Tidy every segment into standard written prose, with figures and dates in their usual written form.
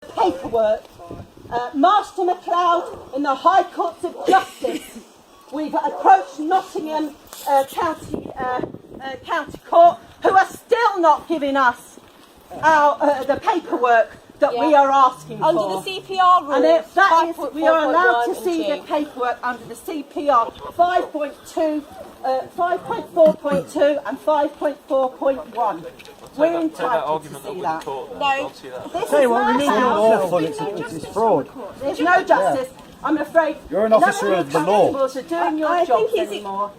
Paperwork. Master MacLeod in the High Courts of Justice. We've approached Nottingham County Court, who are still not giving us the paperwork that we are asking for. Under the CPR rules, and that is, we are allowed to see the paperwork under the CPR 5.2, 5.4.2 and 5.4.1. We're entitled to see that. No. This is my house. It's fraud. There's no justice. I'm afraid you're an officer of the law. Are doing your jobs anymore.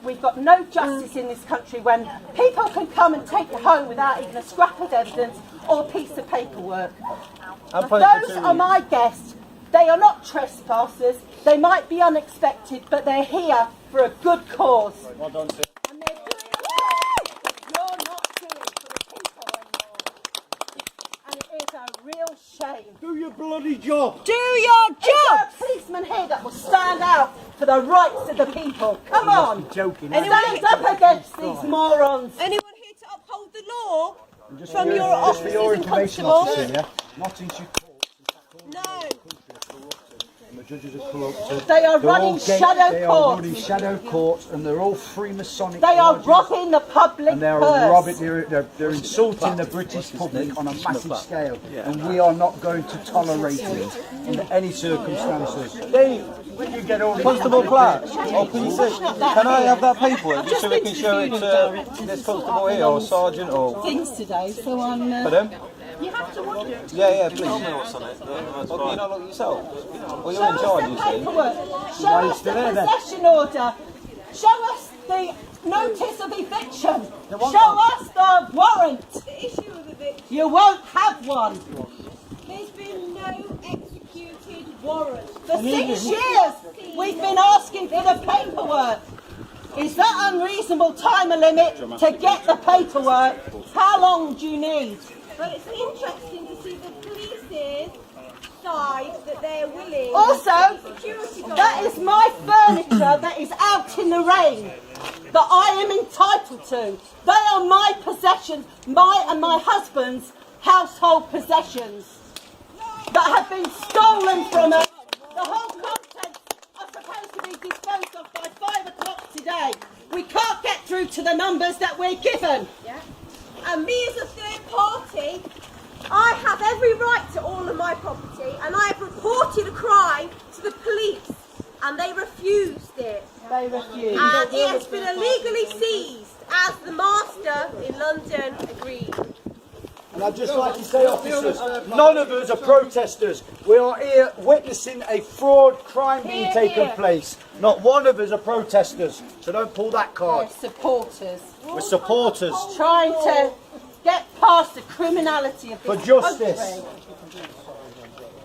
We've got no justice in this country when people can come and take you home without even a scrap of evidence or a piece of paperwork. Those are my guests. They are not trespassers. They might be unexpected, but they're here for a good cause. Well done, sir. And they're doing a job you're not doing for the people anymore. And it is a real shame. Do your bloody job. Do your job! Is there a policeman here that will stand out for the rights of the people? Come on! Joking. Stand up against these morons. Anyone here to uphold the law Just from for your just for officers your and information, constables? officer, yeah? Nottinghamshire courts. No. And the judges are corrupted. They are They're running all shadow They are courts. running shadow courts, and they're all Freemasonic. They are lodges, robbing the public and they're purse. robbing. They're insulting the British public on a massive scale, and we are not going to tolerate it under any circumstances. Constable Clark, or PC, can I have that paperwork just so we can show it to this constable here or sergeant or Things today, so I'm. pardon? You have to watch it. Yeah, please. Tell me what's on it. Well, can you not look yourself? Well, you're in charge, you see. Paperwork. Show us the possession order. Show us the notice of eviction. Show us the warrant. The issue of eviction. You won't have one. There's been no executed warrant. For 6 years, we've been asking for the paperwork. Is that unreasonable time limit to get the paperwork? How long do you need? But it's interesting to see the police's side that they're willing. Also, Security guards. that is my furniture that is out in the rain that I am entitled to. They are my possessions, my and my husband's household possessions that have been stolen from us. The whole contents are supposed to be disposed of by 5 o'clock today. We can't get through to the numbers that we're given. Yeah. And me as a third party, I have every right to all of my property, and I have reported a crime to the police, and they refused it. They refuse. And it has been illegally seized, as the master in London agreed. And I'd just like to say, officers, none of us are protesters. We are here witnessing a fraud crime being taken place. Not one of us are protesters. So don't pull that card. They're supporters. We're supporters. Trying to get past the criminality of this For justice. country.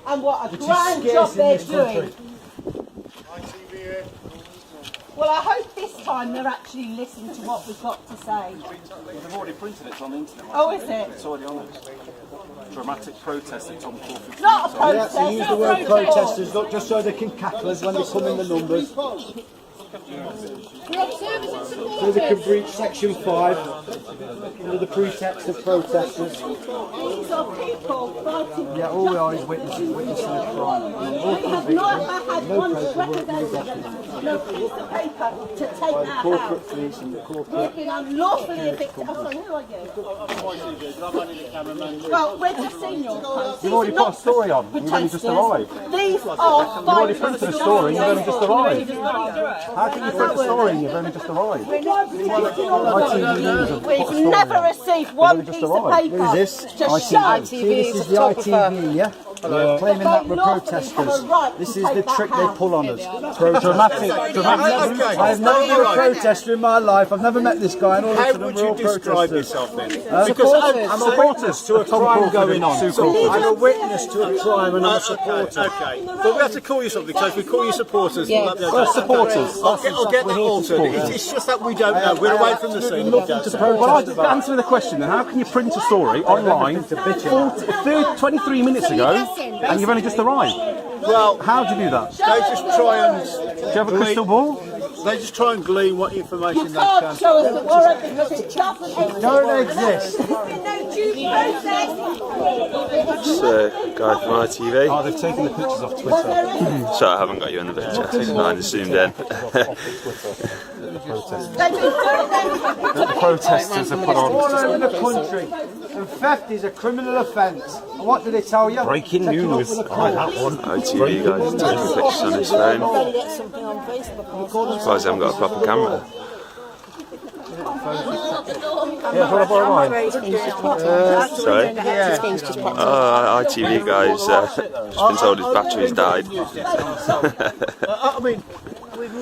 And what a Which is grand scarce job in they're this doing. Well, I hope this time they're actually listening to what we've got to say. They've already printed it, it's on the internet. Oh, is it? It's already on it. Dramatic protest at Tom Crawford. Not a Yeah, protest. so use the word protesters, look, just so they can cackle us when they come in the numbers. So they can breach section 5 under the pretext of protesters. These are people fighting. Yeah, all we are is witnessing a crime. We have not had one scrap of evidence, no piece of paper to take that Corporate out. police and the corporate. We've been unlawfully evicted. Oh, sorry, who are you? Well, we're just seeing your post. You've already put a story on, you've only just arrived. These are You've already printed a story, you've only just arrived. How How can you print a story and you've only just arrived? We've never received one piece of paper. What is this? To show. See, this is the ITV, yeah? Claiming that we're protesters. This is the trick they pull on us. Dramatic. I've never been a protester in my life. I've never met this guy, and all of a How sudden would we're you all describe protesters. yourself then? Because I'm a witness to a crime going on. I'm a witness to a crime and I'm a supporter. Okay, but we have to call you something, so if we call you supporters, Yeah. We're supporters. I'll get that altered. It's just that we don't know. We're away from the scene. We don't know. Well, answer the question then. How can you print a story online 23 minutes ago and you've only just arrived? Well, How do you do that? they just try and Do you have a crystal ball? They just try and glean what information You they can. can't show us the warrant because it doesn't exist. Don't exist. No due process. It's a guy from ITV. Oh, they've taken the pictures off Twitter. Sorry, I haven't got you in the picture. I just zoomed in. The protesters are put All on. over the country. And theft is a criminal offence. And what do they tell you? Breaking news. I like that one. ITV guys are taking pictures on his phone. Surprised they haven't got a proper camera. Yeah, what about mine? Sorry? ITV guys just been told his battery's died. I mean,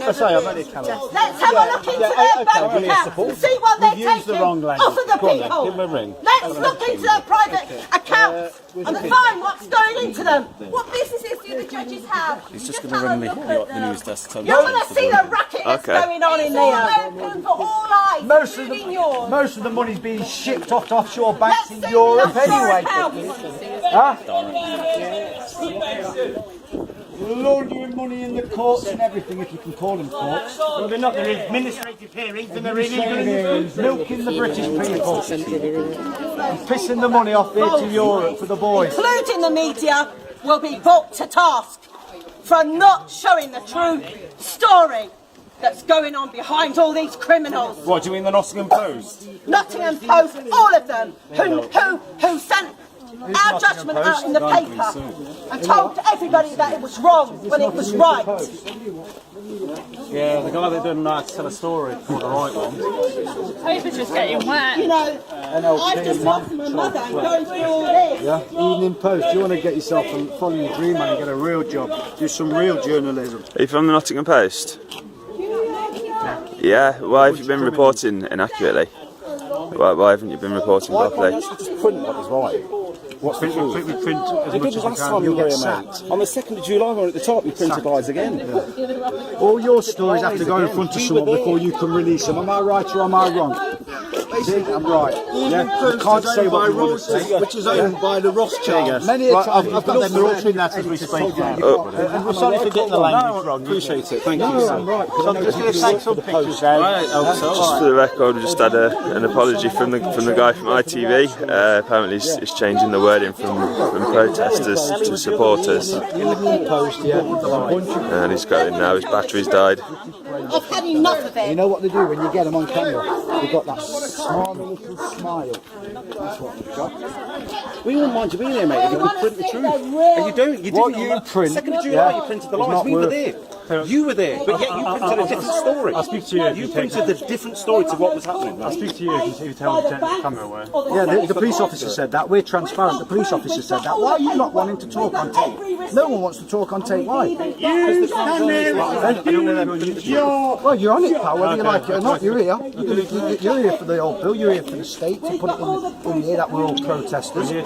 I say I'm only a camera. Let's have a look into their bank accounts and see what they're You've used the taking wrong off language. of the Go on then, people. give 'em a ring. Let's look into their private accounts and find what's going into them. What businesses do the judges have? He's just going to ring the news desk. You want to see the racket that's Okay. going on in It's all there? open for all eyes, including yours. Most of the money's being shipped off to offshore banks Let's in see Europe the offshore anyway. accounts. Laundering money in the courts and everything, if you can call them courts. Well, they're not. They're administrative hearings and they're illegal. Milking the British people. Pissing the money off here to Europe for the boys. Including the media, will be brought to task for not showing the true story that's going on behind all these criminals. What, do you mean the Nottingham Post? Nottingham Post, all of them, who sent our judgment out in the paper and told everybody that it was wrong when it was right. Yeah, the guy that doesn't know how to tell a story for the right one. Paper's just getting wet. You know, I've just lost my mother and going through all this. Yeah, Evening Post. You want to get yourself and follow your dream, man, and get a real job. Do some real journalism. Are you from the Nottingham Post? Yeah, why have you been reporting inaccurately? Why haven't you been reporting properly? Just print what is right. What's we print as They much did as we last can. time you You'll were get here, mate. sacked. On the 2nd of July, we're at the top, you printed lies again. All your stories have to go in front of someone before you can release them. Am I right or am I wrong? See, I'm right. Yeah, you can't say what you want to say. Which is owned by the Rothschilds. Many a Right, time I've got them. They're altering that as we speak now. I'm sorry for getting the language wrong. Appreciate it, thank you. I'm right. So I'm just going to take some pictures out. Just for the record, we just had an apology from the guy from ITV. Apparently he's changing the wording from protesters to supporters. Evening Post, yeah. And he's got it now, his battery's died. I've had enough of You it. know what they do when you get them on camera? They've got that small little smile. That's what they've got. We wouldn't mind you being here, mate, if you could print the truth. And you don't, you What didn't. you print, 2nd of July, yeah, you printed the it's lies. not We were worth- there. You were there, but yet you printed a different story. I'll speak to you if You you take printed a different story to what was happening. I'll speak to you if you tell the camera away. Yeah, the police officer said that. We're transparent. The police officer said that. Why are you not wanting to talk on tape? No one wants to talk on tape. Why? You stand there. Well, you're on it, pal. Whether you like it or not, you're here. You're here for the old bill. You're here for the state to put it in here that we're all protesters. You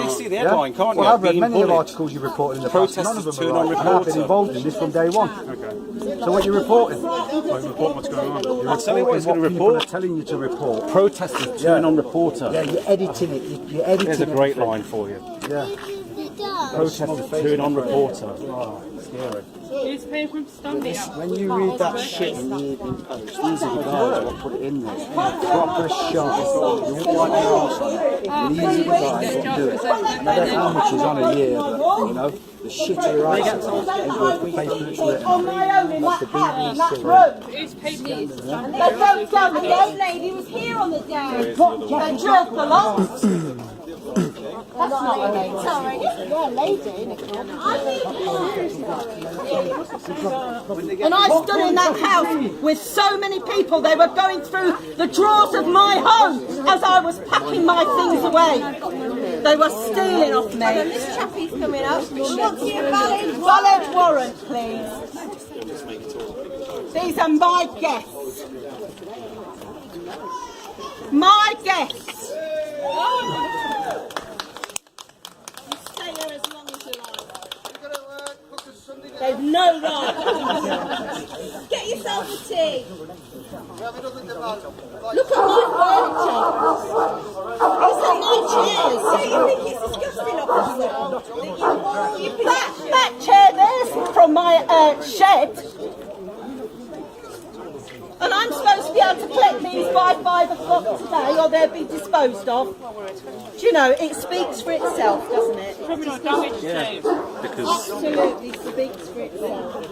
see the headline, can't you? Well, I've read Being many of the bullied. articles you reported in the past. None of Protesters them turn are on right. And I've been reporter. involved in this from day one. So what are you reporting? Report what's going on. You're tell me what he's reporting going to people report. are telling you to report. Protesters turn on reporter. Yeah, you're editing it. You're editing There's a it. great line for you. Yeah. Protesters turn on reporter. Scary. Newspaper standing up. When you read that shit in the Evening Post, these are the guys that put it in there. Proper shot. You won't wipe your arse on it. These are the guys that do it. And I don't know how much is on a year, but, you know, the shit he writes about ain't worth the paper it's written On on. my own in That's that the house, in that BBC. room. Whose paper is They don't tell me The they old lady was here on the day. They drilled the lot. That's not a lady. Sorry. Yeah, a lady. And I stood in that house with so many people. They were going through the drawers of my home as I was packing my things away. They were stealing off me. This chappie's coming up. What's your Valid warrant, please. These are my guests. My guests. You stay here as long as you like. They've no right. Get yourself a tea. Look at my furniture. These are my chairs. Don't you think it's disgusting, officer? That chair there's from my shed. And I'm supposed to be able to collect these by 5 o'clock today, or they'll be disposed of. Do you know, it speaks for itself, doesn't it? Criminal damage too. Because Absolutely speaks for itself.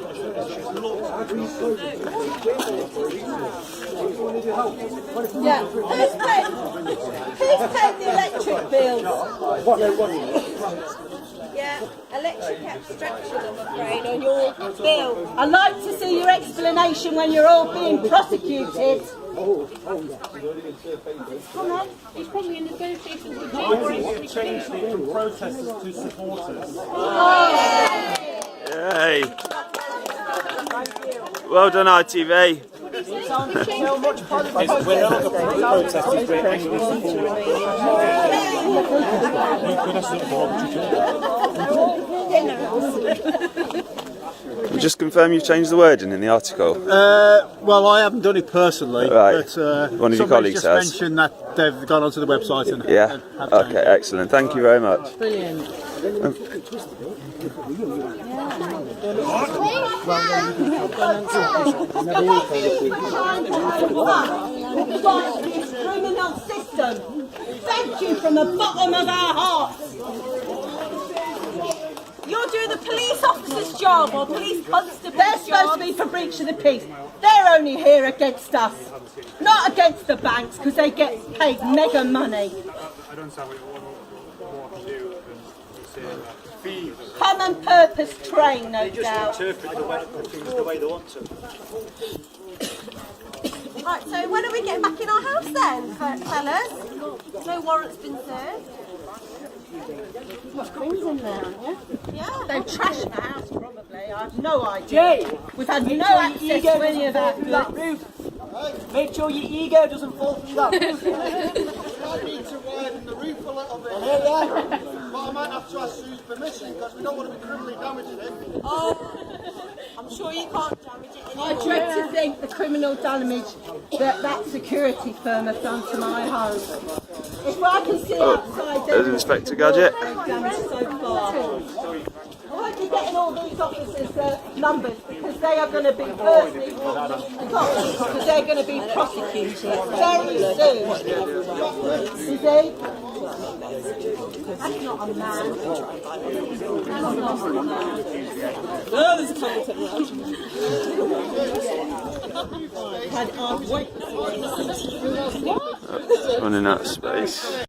Yeah. Who's paid the electric bills? Yeah, electric extraction, I'm afraid, on your bill. I'd like to see your explanation when you're all being prosecuted. Come on. He's probably in negotiations with I think we've changed it from protesters to supporters. Yay! Well done, ITV. we're not the protesters, we're angry Just confirm you've changed the wording in the article. Well, I haven't done it personally, Right. but One of your colleagues just has. mentioned that they've gone onto the website and Yeah? have changed Okay, excellent. Thank you very much. Brilliant. This criminal system. Thank you from the bottom of our hearts. You're doing the police officer's job or police They're constable's supposed job. to be for breach of the peace. They're only here against us, not against the banks, because they get paid mega money. I don't understand what you do. Thieves. Common purpose train, no doubt. Interpret the things the way they want to. Right, so when are we getting back in our house then, fellas? No warrant's been served. Got things in there, yeah? Yeah. They've trashed the house, probably. I have no idea. We've had no access to any of that goods. Make sure your ego doesn't fall through that roof. I need to widen the roof a little bit. But I might have to ask Sue's permission because we don't want to be criminally damaging it. Oh, I'm sure you can't damage it I anymore. dread to think the criminal damage that security firm have done to my home. If I can see outside, There's Inspector Gadget. damage so far. I hope you're getting all these officers' numbers because they are going to be personally because they're going to be prosecuted very soon. You see? That's not a man. That's not a man. Oh, there's a couple Running out of space.